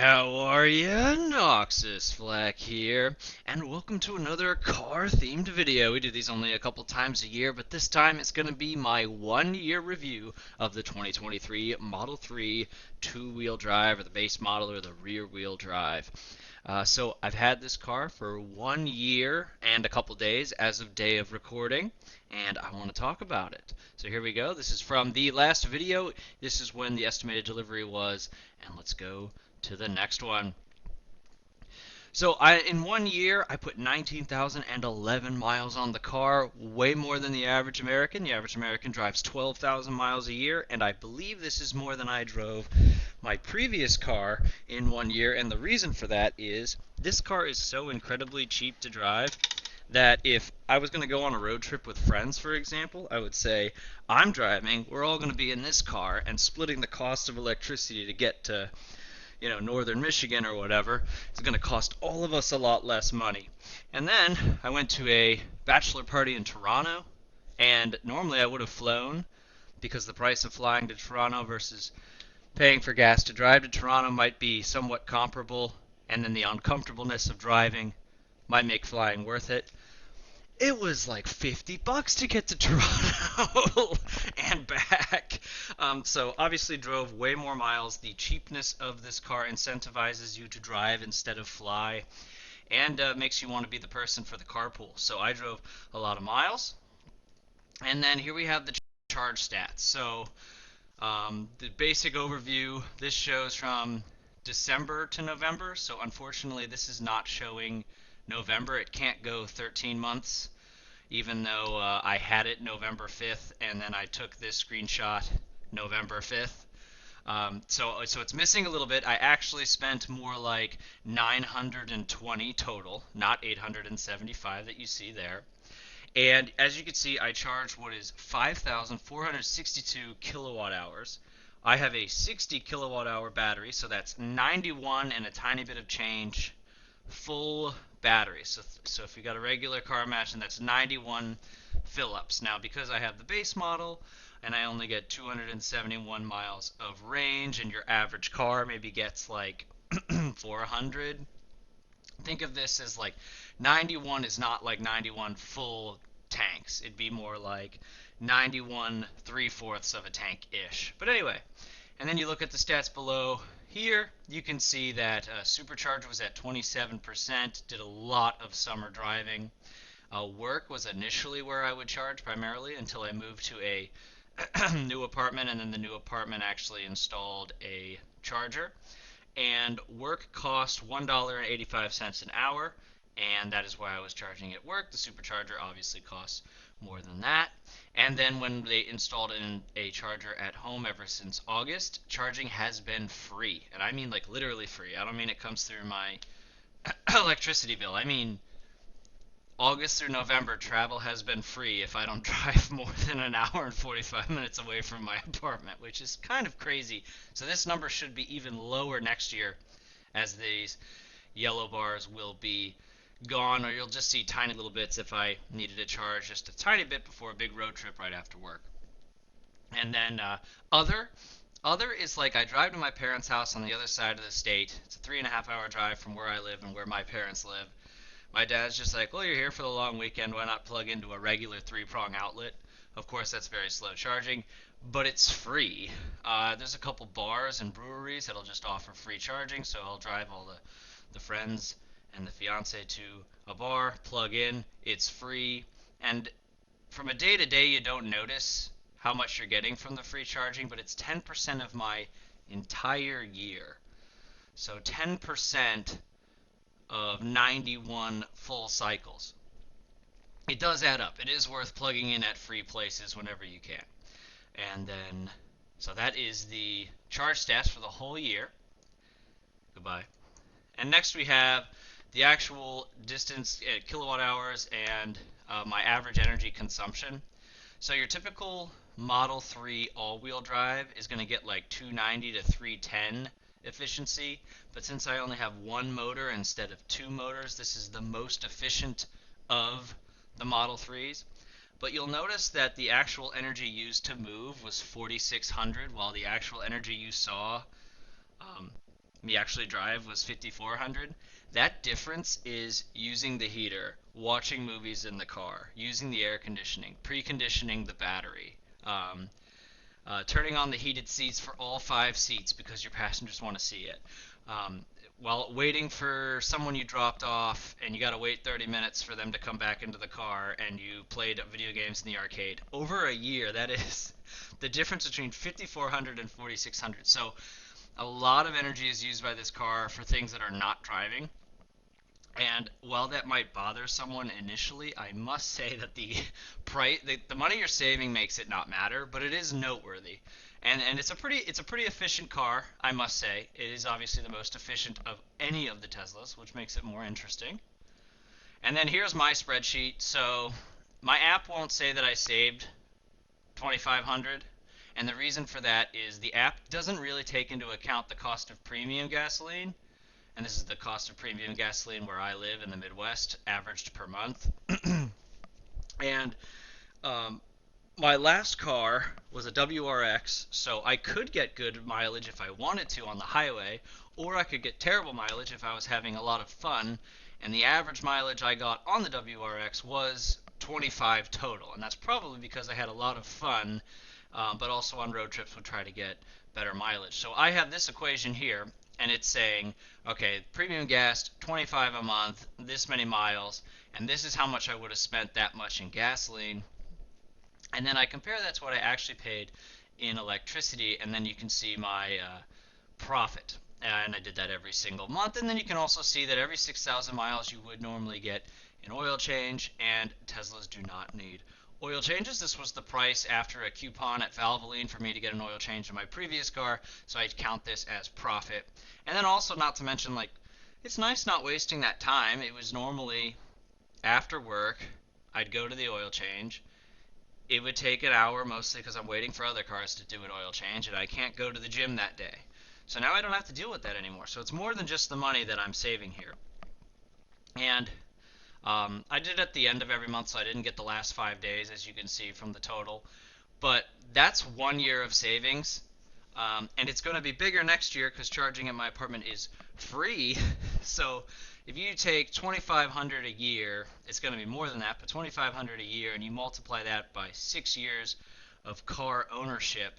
how are ya? Noxis Flak here, and welcome to another car-themed video. We do these only a couple times a year, but this time it's going to be my one-year review of the 2023 Model 3 two-wheel drive, or the base model, or the rear-wheel drive. So I've had this car for 1 year and a couple days as of day of recording, and I want to talk about it. So here we go. This is from the last video. This is when the estimated delivery was, and let's go to the next one. So in 1 year, I put 19,011 miles on the car, way more than the average American. The average American drives 12,000 miles a year, and I believe this is more than I drove my previous car in 1 year. And the reason for that is this car is so incredibly cheap to drive that if I was going to go on a road trip with friends, for example, I would say, I'm driving, we're all going to be in this car, and splitting the cost of electricity to get to northern Michigan or whatever, it's going to cost all of us a lot less money. And then I went to a bachelor party in Toronto, and normally I would have flown because the price of flying to Toronto versus paying for gas to drive to Toronto might be somewhat comparable, and then the uncomfortableness of driving might make flying worth it. It was like $50 to get to Toronto and back. So obviously drove way more miles. The cheapness of this car incentivizes you to drive instead of fly, and makes you want to be the person for the carpool. So I drove a lot of miles. And then here we have the charge stats. So the basic overview, this shows from December to November. So unfortunately this is not showing November. It can't go 13 months, even though I had it November 5th, and then I took this screenshot November 5th. So it's missing a little bit. I actually spent more like 920 total, not 875 that you see there. And as you can see, I charged what is 5,462 kilowatt hours. I have a 60 kilowatt hour battery, so that's 91 and a tiny bit of change full battery. So if you got a regular car, imagine that's 91 fill-ups. Now, because I have the base model and I only get 271 miles of range, and your average car maybe gets like 400, think of this as like 91 is not like 91 full tanks. It'd be more like 91 3/4 of a tank-ish. But anyway, and then you look at the stats below. Here you can see that supercharger was at 27%, did a lot of summer driving. Work was initially where I would charge primarily until I moved to a new apartment, and then the new apartment actually installed a charger. And work cost $1.85 an hour, and that is why I was charging at work. The supercharger obviously costs more than that. And then when they installed in a charger at home ever since August, charging has been free. And I mean like literally free. I don't mean it comes through my electricity bill. I mean August through November, travel has been free if I don't drive more than an hour and 45 minutes away from my apartment, which is kind of crazy. So this number should be even lower next year, as these yellow bars will be gone, or you'll just see tiny little bits if I needed to charge just a tiny bit before a big road trip right after work. And then other is like I drive to my parents' house on the other side of the state. It's a 3.5 hour drive from where I live and where my parents live. My dad's just like, well, you're here for the long weekend, why not plug into a regular 3-prong outlet? Of course, that's very slow charging, but it's free. There's a couple bars and breweries that'll just offer free charging, so I'll drive all the friends and the fiance to a bar, plug in, it's free, and from a day to day you don't notice how much you're getting from the free charging, but it's 10% of my entire year. So 10% of 91 full cycles. It does add up. It is worth plugging in at free places whenever you can. And then, so that is the charge stats for the whole year. Goodbye. And next we have the actual distance, kilowatt hours, and my average energy consumption. So your typical Model 3 all-wheel drive is going to get like 290 to 310 efficiency, but since I only have one motor instead of two motors, this is the most efficient of the Model 3s. But you'll notice that the actual energy used to move was 4,600, while the actual energy you saw me actually drive was 5,400. That difference is using the heater, watching movies in the car, using the air conditioning, preconditioning the battery, turning on the heated seats for all 5 seats because your passengers want to see it. Um, while waiting for someone you dropped off and you got to wait 30 minutes for them to come back into the car and you played video games in the arcade. Over a year, that is the difference between 5,400 and 4,600. So a lot of energy is used by this car for things that are not driving. And while that might bother someone initially, I must say that the money you're saving makes it not matter, but it is noteworthy. And it's a pretty efficient car, I must say. It is obviously the most efficient of any of the Teslas, which makes it more interesting. And then here's my spreadsheet. So my app won't say that I saved 2,500, and the reason for that is the app doesn't really take into account the cost of premium gasoline, and this is the cost of premium gasoline where I live in the Midwest, averaged per month. And um, my last car was a WRX, so I could get good mileage if I wanted to on the highway, or I could get terrible mileage if I was having a lot of fun. And the average mileage I got on the WRX was 25 total, and that's probably because I had a lot of fun, but also on road trips would try to get better mileage. So I have this equation here, and it's saying, okay, premium gas, 25 a month, this many miles, and this is how much I would have spent that much in gasoline. And then I compare that to what I actually paid in electricity, and then you can see my profit. And I did that every single month. And then you can also see that every 6,000 miles you would normally get an oil change, and Teslas do not need oil changes. This was the price after a coupon at Valvoline for me to get an oil change in my previous car, so I count this as profit. And then also, not to mention, like, it's nice not wasting that time. It was normally after work, I'd go to the oil change. It would take an hour mostly because I'm waiting for other cars to do an oil change, and I can't go to the gym that day. So now I don't have to deal with that anymore. So it's more than just the money that I'm saving here. And I did it at the end of every month, so I didn't get the last 5 days, as you can see from the total. But that's 1 year of savings. And it's going to be bigger next year because charging at my apartment is free. So if you take 2,500 a year, it's going to be more than that, but 2,500 a year, and you multiply that by 6 years of car ownership,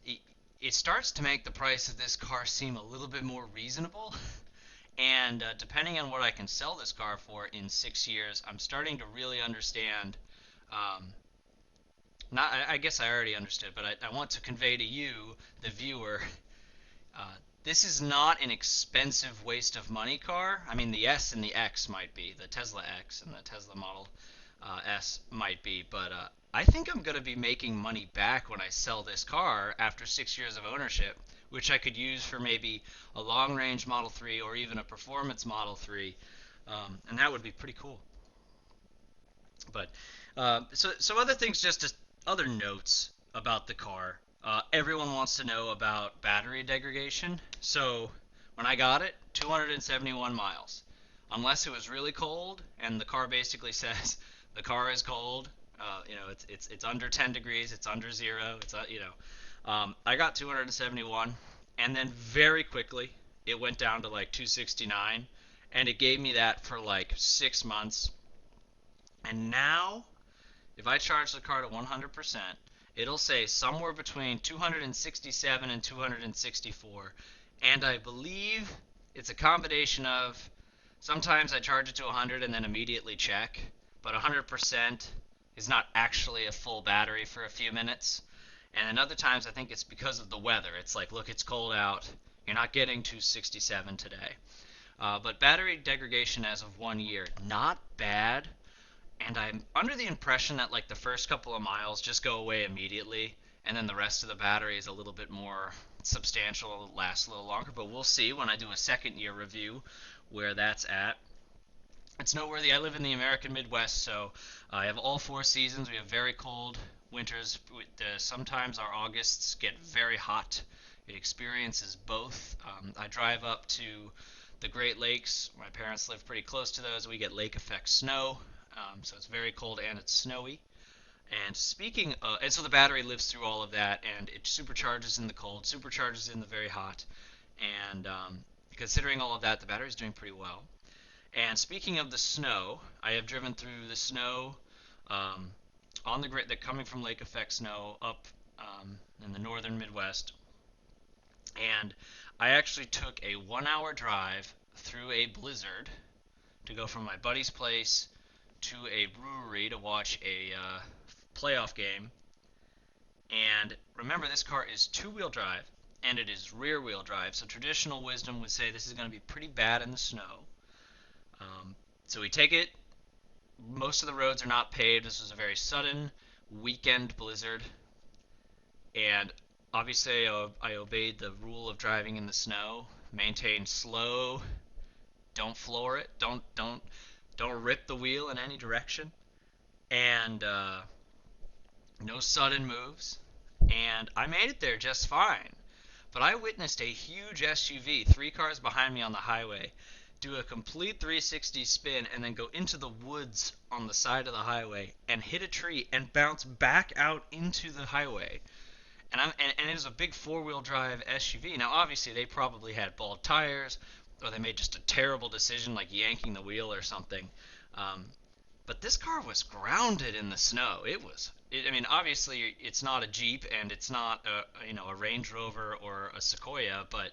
it starts to make the price of this car seem a little bit more reasonable. And depending on what I can sell this car for in 6 years, I'm starting to really understand. Um, not, I guess I already understood, but I want to convey to you, the viewer, uh, this is not an expensive waste of money car. I mean, the S and the X might be, the Tesla X and the Tesla Model S might be, but I think I'm going to be making money back when I sell this car after 6 years of ownership, which I could use for maybe a long-range Model 3 or even a performance Model 3, and that would be pretty cool. But so other things, just as other notes about the car. Everyone wants to know about battery degradation. So when I got it, 271 miles. Unless it was really cold, and the car basically says the car is cold. It's under 10 degrees. It's under zero. I got 271, and then very quickly it went down to like 269, and it gave me that for like 6 months. And now, if I charge the car to 100%, it'll say somewhere between 267 and 264. And I believe it's a combination of sometimes I charge it to 100 and then immediately check, but 100% is not actually a full battery for a few minutes. And then other times I think it's because of the weather. It's like, look, it's cold out. You're not getting 267 today. But battery degradation as of 1 year, not bad. And I'm under the impression that like the first couple of miles just go away immediately, and then the rest of the battery is a little bit more substantial, lasts a little longer. But we'll see when I do a second year review where that's at. It's noteworthy. I live in the American Midwest, so I have all 4 seasons. We have very cold winters. Sometimes our Augusts get very hot. It experiences both. I drive up to the Great Lakes. My parents live pretty close to those. We get lake effect snow. So it's very cold and it's snowy. And so the battery lives through all of that, and it supercharges in the cold, supercharges in the very hot, And considering all of that, the battery's doing pretty well. And speaking of the snow, I have driven through the snow um, on the grid that coming from lake effect snow up in the northern Midwest. And I actually took a 1 hour drive through a blizzard to go from my buddy's place to a brewery to watch a playoff game. And remember, this car is two-wheel drive and it is rear-wheel drive. So traditional wisdom would say this is going to be pretty bad in the snow. So we take it. Most of the roads are not paved. This was a very sudden weekend blizzard, and obviously I obeyed the rule of driving in the snow. Maintain slow. Don't floor it. Don't rip the wheel in any direction. And no sudden moves. And I made it there just fine. But I witnessed a huge SUV, 3 cars behind me on the highway, do a complete 360 spin and then go into the woods on the side of the highway and hit a tree and bounce back out into the highway. And it was a big 4-wheel drive SUV. Now, obviously, they probably had bald tires, or they made just a terrible decision, like yanking the wheel or something. Um, but this car was grounded in the snow. I mean, obviously, it's not a Jeep and it's not a Range Rover or a Sequoia, but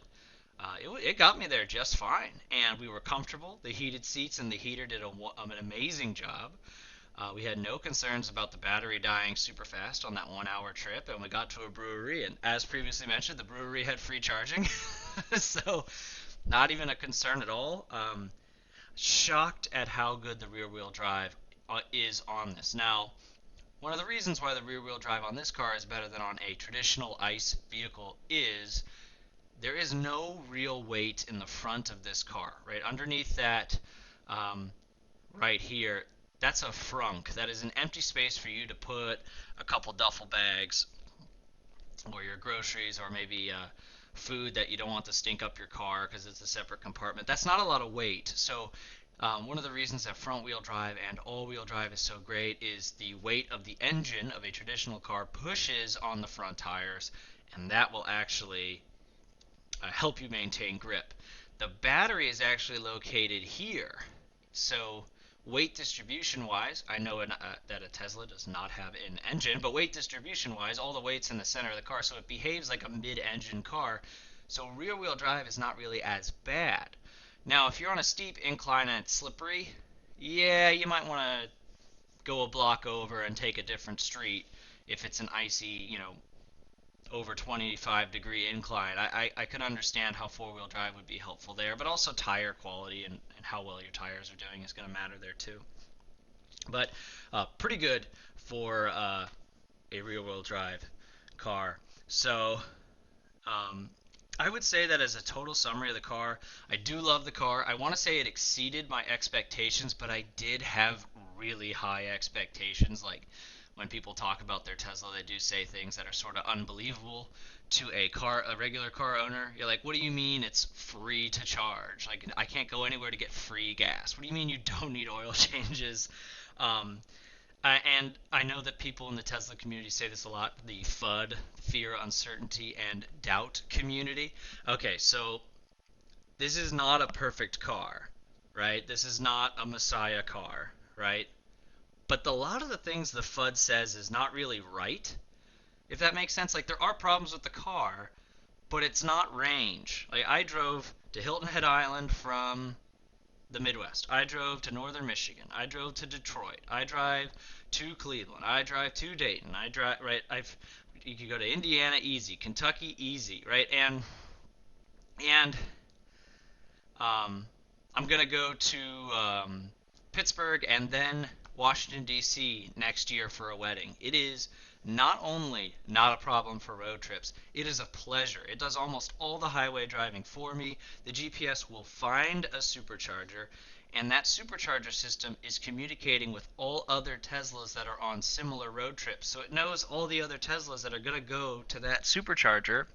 it got me there just fine. And we were comfortable. The heated seats and the heater did an amazing job. We had no concerns about the battery dying super fast on that 1 hour trip, and we got to a brewery, and as previously mentioned, the brewery had free charging, so not even a concern at all. Shocked at how good the rear-wheel drive is on this. Now, one of the reasons why the rear-wheel drive on this car is better than on a traditional ICE vehicle is there is no real weight in the front of this car, right? Underneath that, right here, that's a frunk. That is an empty space for you to put a couple duffel bags or your groceries or maybe food that you don't want to stink up your car because it's a separate compartment. That's not a lot of weight. So one of the reasons that front wheel drive and all wheel drive is so great is the weight of the engine of a traditional car pushes on the front tires, and that will actually help you maintain grip. The battery is actually located here. So weight distribution wise, I know that a Tesla does not have an engine, but weight distribution wise, all the weight's in the center of the car, so it behaves like a mid-engine car. So rear wheel drive is not really as bad. Now, if you're on a steep incline and it's slippery, yeah, you might want to go a block over and take a different street if it's an icy, over 25-degree incline. I could understand how four-wheel drive would be helpful there, but also tire quality and how well your tires are doing is going to matter there too. But pretty good for a rear-wheel drive car. So I would say that as a total summary of the car, I do love the car. I want to say it exceeded my expectations, but I did have really high expectations. Like when people talk about their Tesla, they do say things that are sort of unbelievable to a regular car owner. You're like, what do you mean it's free to charge? Like, I can't go anywhere to get free gas. What do you mean you don't need oil changes? Um, and I know that people in the Tesla community say this a lot, the FUD, fear, uncertainty, and doubt community. Okay, so this is not a perfect car, right? This is not a Messiah car, right? But a lot of the things the FUD says is not really right, if that makes sense. Like, there are problems with the car, but it's not range. Like, I drove to Hilton Head Island from the Midwest. I drove to northern Michigan. I drove to Detroit. I drive to Cleveland. I drive to Dayton. I drive, right? You could go to Indiana, easy. Kentucky, easy, right? And I'm gonna go to Pittsburgh and then Washington D.C. next year for a wedding. It is not only not a problem for road trips, it is a pleasure. It does almost all the highway driving for me. The GPS will find a supercharger, and that supercharger system is communicating with all other Teslas that are on similar road trips. So it knows all the other Teslas that are going to go to that supercharger,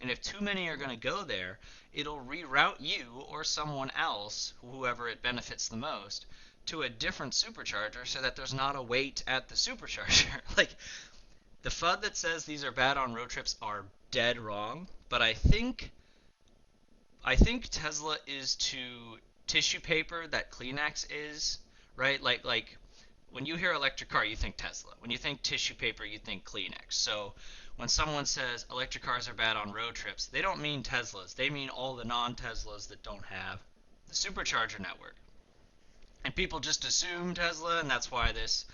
and if too many are going to go there, it'll reroute you or someone else, whoever it benefits the most, to a different supercharger so that there's not a wait at the supercharger. Like, the FUD that says these are bad on road trips are dead wrong, but I think I think Tesla is to tissue paper that Kleenex is, right? Like when you hear electric car, you think Tesla. When you think tissue paper, you think Kleenex. So when someone says electric cars are bad on road trips, they don't mean Teslas. They mean all the non-Teslas that don't have the supercharger network. And people just assume Tesla, and that's why this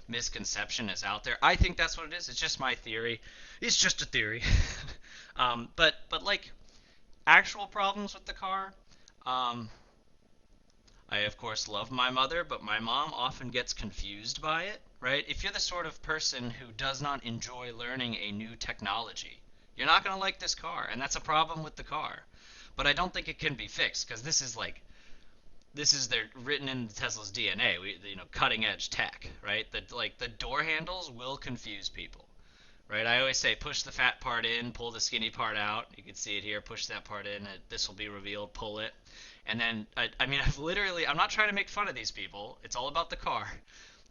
misconception is out there. I think that's what it is. It's just my theory. It's just a theory. But like actual problems with the car, um, I, of course, love my mother, but my mom often gets confused by it, right? If you're the sort of person who does not enjoy learning a new technology, you're not going to like this car, and that's a problem with the car. But I don't think it can be fixed because this is their written in Tesla's DNA. Cutting edge tech, right? The door handles will confuse people, right? I always say push the fat part in, pull the skinny part out. You can see it here. Push that part in. This will be revealed. Pull it. And then, I mean, I'm not trying to make fun of these people. It's all about the car.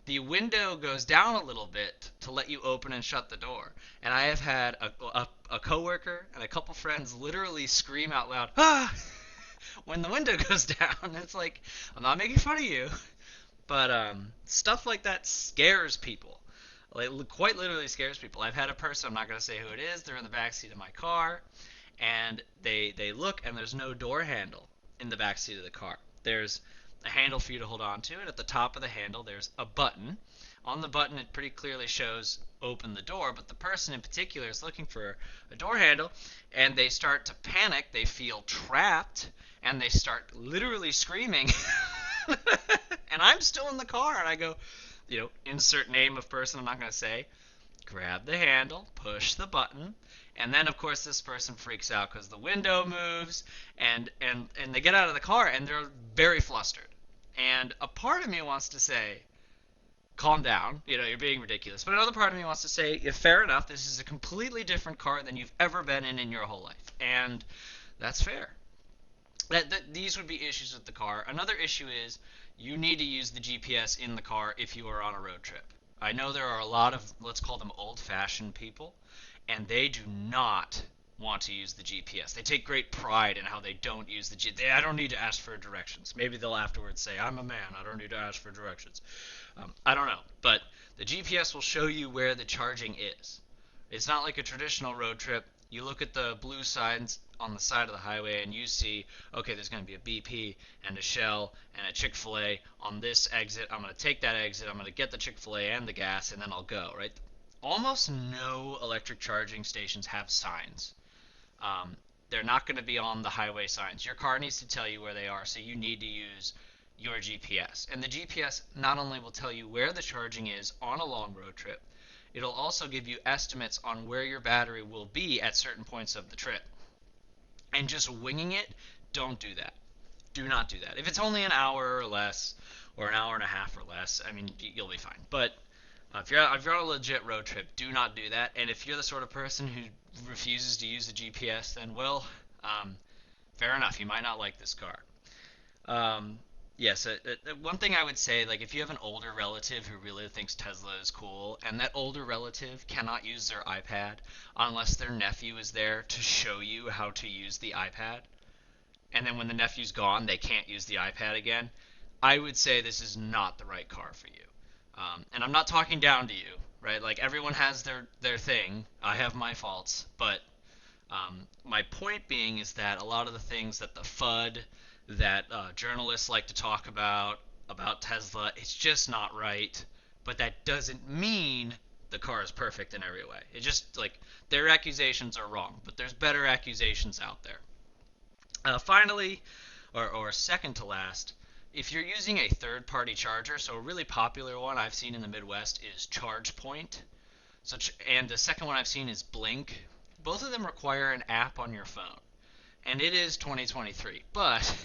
The window goes down a little bit to let you open and shut the door. And I have had a coworker and a couple friends literally scream out loud, ah, when the window goes down. It's like, I'm not making fun of you, but stuff like that scares people. Like, quite literally scares people. I've had a person, I'm not going to say who it is, they're in the back seat of my car, and they look, and there's no door handle in the back seat of the car. There's a handle for you to hold on to, and at the top of the handle, there's a button. On the button, it pretty clearly shows open the door, but the person in particular is looking for a door handle, and they start to panic. They feel trapped, and they start literally screaming. And I'm still in the car, and I go, insert name of person I'm not going to say, grab the handle, push the button, and then of course this person freaks out because the window moves, and they get out of the car and they're very flustered. And a part of me wants to say, calm down, you're being ridiculous. But another part of me wants to say, yeah, fair enough, this is a completely different car than you've ever been in your whole life. And that's fair. These would be issues with the car. Another issue is you need to use the GPS in the car if you are on a road trip. I know there are a lot of, let's call them old-fashioned people, and they do not want to use the GPS. They take great pride in how they don't use the GPS. I don't need to ask for directions. Maybe they'll afterwards say, I'm a man, I don't need to ask for directions. I don't know, but the GPS will show you where the charging is. It's not like a traditional road trip. You look at the blue signs on the side of the highway and you see, okay, there's going to be a BP and a Shell and a Chick-fil-A on this exit. I'm going to take that exit. I'm going to get the Chick-fil-A and the gas, and then I'll go, right? Almost no electric charging stations have signs. They're not going to be on the highway signs. Your car needs to tell you where they are, so you need to use your GPS. And the GPS not only will tell you where the charging is on a long road trip, it'll also give you estimates on where your battery will be at certain points of the trip. And just winging it, don't do that. Do not do that. If it's only an hour or less, or an hour and a half or less, I mean, you'll be fine. But if you're on a legit road trip, do not do that. And if you're the sort of person who refuses to use the GPS, then, well, fair enough. You might not like this car. Yes, one thing I would say, like if you have an older relative who really thinks Tesla is cool, and that older relative cannot use their iPad unless their nephew is there to show you how to use the iPad, and then when the nephew's gone, they can't use the iPad again, I would say this is not the right car for you. And I'm not talking down to you, right? Like everyone has their thing. I have my faults, but my point being is that a lot of the things that the FUD that journalists like to talk about Tesla, it's just not right. But that doesn't mean the car is perfect in every way. It just, like, their accusations are wrong, but there's better accusations out there. Finally, or second to last, if you're using a third-party charger, so a really popular one I've seen in the Midwest is ChargePoint, and the second one I've seen is Blink. Both of them require an app on your phone, and it is 2023, but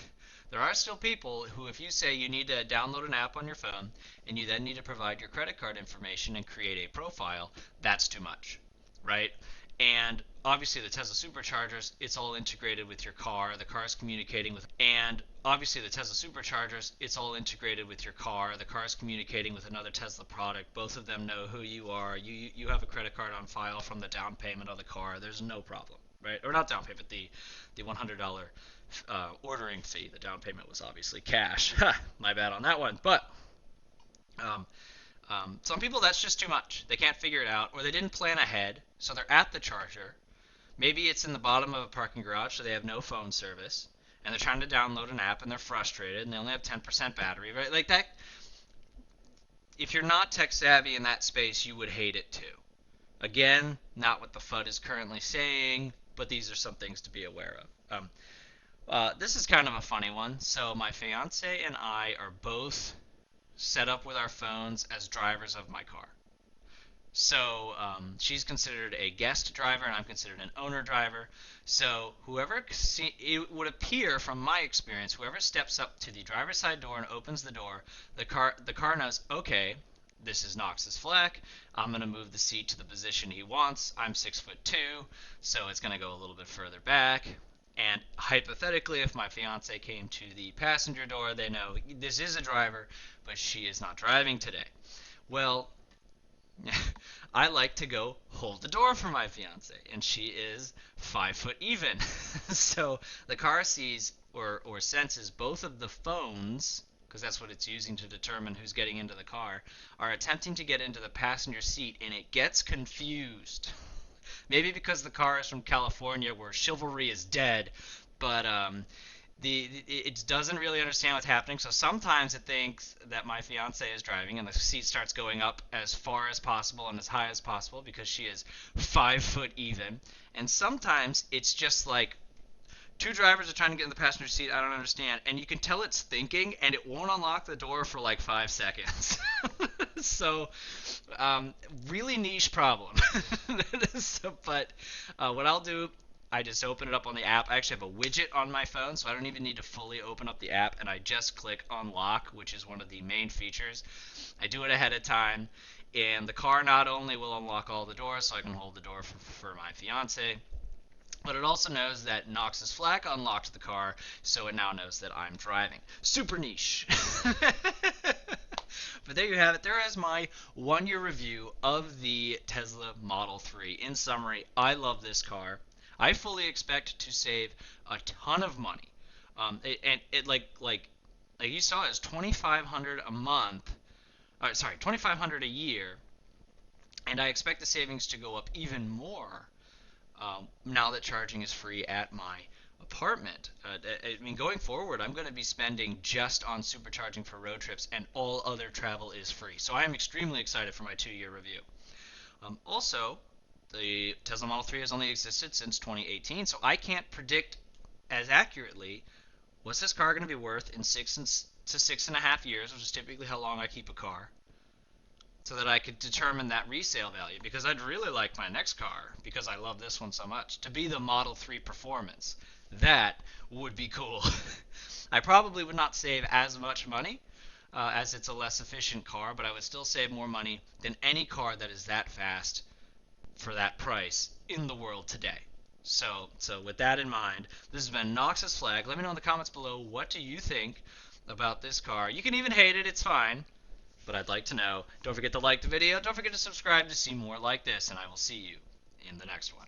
there are still people who, if you say you need to download an app on your phone and you then need to provide your credit card information and create a profile, that's too much, right? And obviously the Tesla superchargers, it's all integrated with your car. The car is communicating with, and obviously the Tesla superchargers, it's all integrated with your car. The car is communicating with another Tesla product. Both of them know who you are. You have a credit card on file from the down payment of the car. There's no problem, right? Or not down payment, the $100 ordering fee. The down payment was obviously cash. My bad on that one. But um, some people, that's just too much. They can't figure it out, or they didn't plan ahead, so they're at the charger. Maybe it's in the bottom of a parking garage, so they have no phone service, and they're trying to download an app, and they're frustrated, and they only have 10% battery, right? Like that. If you're not tech savvy in that space, you would hate it too. Again, not what the FUD is currently saying, but these are some things to be aware of. This is kind of a funny one. So my fiance and I are both set up with our phones as drivers of my car. So she's considered a guest driver, and I'm considered an owner driver. So it would appear from my experience, whoever steps up to the driver's side door and opens the door, the car knows, okay, this is Noxis Flack. I'm going to move the seat to the position he wants. I'm 6'2", so it's going to go a little bit further back. And hypothetically, if my fiance came to the passenger door, they know this is a driver, but she is not driving today. Well, I like to go hold the door for my fiance, and she is 5 foot even. So the car sees or senses both of the phones, because that's what it's using to determine who's getting into the car, are attempting to get into the passenger seat, and it gets confused. Maybe because the car is from California where chivalry is dead, but it doesn't really understand what's happening. So sometimes it thinks that my fiance is driving, and the seat starts going up as far as possible and as high as possible because she is 5 foot even. And sometimes it's just like two drivers are trying to get in the passenger seat. I don't understand, and you can tell it's thinking, and it won't unlock the door for like 5 seconds. So really niche problem. But what I'll do, I just open it up on the app. I actually have a widget on my phone, so I don't even need to fully open up the app, and I just click unlock, which is one of the main features. I do it ahead of time, and the car not only will unlock all the doors, so I can hold the door for my fiance, but it also knows that Noxis Flak unlocked the car, so it now knows that I'm driving. Super niche. But there you have it. There is my 1 year review of the Tesla Model 3. In summary, I love this car. I fully expect to save a ton of money. Like you saw, it's $2,500 a month. Sorry, $2,500 a year, and I expect the savings to go up even more now that charging is free at my apartment. I mean, going forward, I'm going to be spending just on supercharging for road trips, and all other travel is free. So I am extremely excited for my 2 year review. Also, the Tesla Model 3 has only existed since 2018, so I can't predict as accurately what's this car going to be worth in 6 to 6.5 years, which is typically how long I keep a car, so that I could determine that resale value, because I'd really like my next car, because I love this one so much, to be the Model 3 Performance. That would be cool. I probably would not save as much money, as it's a less efficient car, but I would still save more money than any car that is that fast for that price in the world today. So with that in mind, this has been Noxis Flag. Let me know in the comments below, what do you think about this car? You can even hate it, it's fine, but I'd like to know. Don't forget to like the video. Don't forget to subscribe to see more like this, and I will see you in the next one.